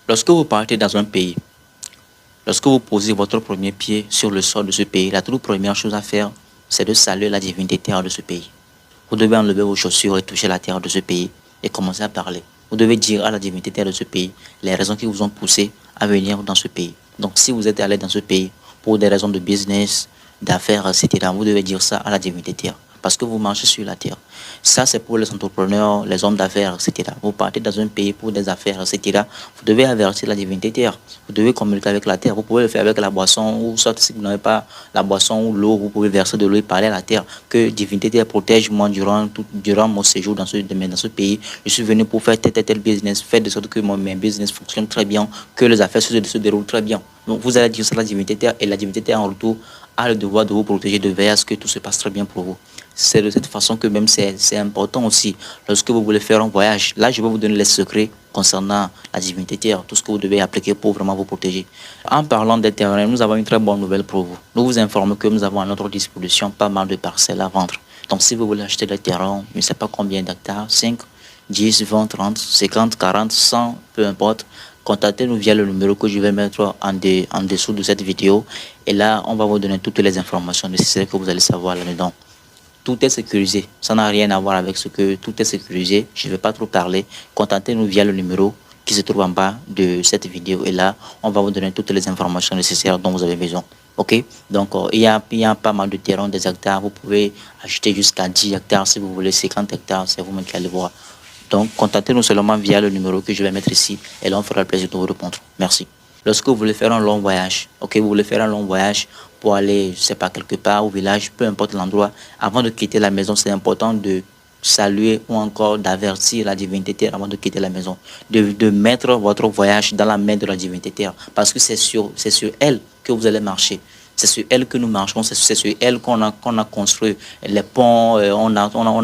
Lorsque vous partez dans un pays, lorsque vous posez votre premier pied sur le sol de ce pays, la toute première chose à faire, c'est de saluer la divinité terre de ce pays. Vous devez enlever vos chaussures et toucher la terre de ce pays et commencer à parler. Vous devez dire à la divinité terre de ce pays les raisons qui vous ont poussé à venir dans ce pays. Donc si vous êtes allé dans ce pays pour des raisons de business, d'affaires, etc., vous devez dire ça à la divinité terre. Parce que vous marchez sur la terre. Ça, c'est pour les entrepreneurs, les hommes d'affaires, etc. Vous partez dans un pays pour des affaires, etc. Vous devez avertir la divinité terre. Vous devez communiquer avec la terre. Vous pouvez le faire avec la boisson, ou soit si vous n'avez pas la boisson ou l'eau, vous pouvez verser de l'eau et parler à la terre. Que divinité terre protège-moi durant mon séjour dans ce pays. Je suis venu pour faire tel business, faire de sorte que mes business fonctionnent très bien, que les affaires se déroulent très bien. Donc vous allez dire ça à la divinité terre et la divinité terre en retour a le devoir de vous protéger, de veiller à ce que tout se passe très bien pour vous. C'est de cette façon que même c'est important aussi lorsque vous voulez faire un voyage. Là, je vais vous donner les secrets concernant la divinité terre, tout ce que vous devez appliquer pour vraiment vous protéger. En parlant des terrains, nous avons une très bonne nouvelle pour vous. Nous vous informons que nous avons à notre disposition pas mal de parcelles à vendre. Donc si vous voulez acheter des terrains, je ne sais pas combien d'hectares, 5, 10, 20, 30, 50, 40, 100, peu importe, contactez-nous via le numéro que je vais mettre en dessous de cette vidéo. Et là, on va vous donner toutes les informations nécessaires que vous allez savoir là-dedans. Tout est sécurisé. Ça n'a rien à voir avec ce que tout est sécurisé. Je ne vais pas trop parler. Contactez-nous via le numéro qui se trouve en bas de cette vidéo. Et là, on va vous donner toutes les informations nécessaires dont vous avez besoin. OK? Donc, il y a pas mal de terrains, des hectares. Vous pouvez acheter jusqu'à 10 hectares si vous voulez, 50 hectares. C'est vous-même qui allez voir. Donc, contactez-nous seulement via le numéro que je vais mettre ici. Et là, on fera le plaisir de vous répondre. Merci. Lorsque vous voulez faire un long voyage, ok, vous voulez faire un long voyage pour aller, je sais pas, quelque part au village, peu importe l'endroit, avant de quitter la maison, c'est important de saluer ou encore d'avertir la divinité terre avant de quitter la maison, de mettre votre voyage dans la main de la divinité terre, parce que c'est sur elle que vous allez marcher. C'est sur elle que nous marchons, c'est sur elle qu'on a construit les ponts, on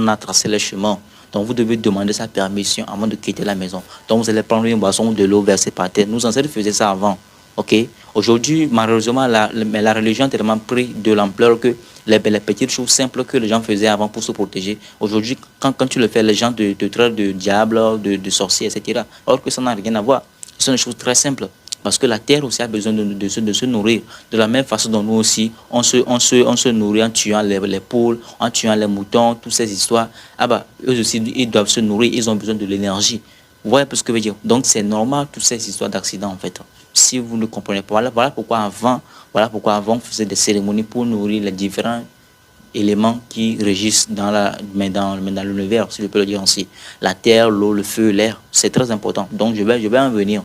a tracé les chemins. Donc, vous devez demander sa permission avant de quitter la maison. Donc, vous allez prendre une boisson ou de l'eau versée par terre. Nos ancêtres faisaient ça avant. OK? Aujourd'hui, malheureusement, la religion a tellement pris de l'ampleur que les petites choses simples que les gens faisaient avant pour se protéger. Aujourd'hui, quand tu le fais, les gens te traitent de diable, de sorcier, etc. Or que ça n'a rien à voir. Ce sont des choses très simples. Parce que la terre aussi a besoin de se nourrir. De la même façon dont nous aussi, on se nourrit en tuant les poules, en tuant les moutons, toutes ces histoires. Ah bah, eux aussi, ils doivent se nourrir, ils ont besoin de l'énergie. Vous voyez ce que je veux dire? Donc c'est normal, toutes ces histoires d'accidents en fait. Si vous ne comprenez pas, voilà pourquoi avant on faisait des cérémonies pour nourrir les différents éléments qui régissent dans l'univers, si je peux le dire ainsi. La terre, l'eau, le feu, l'air, c'est très important. Donc je vais en venir.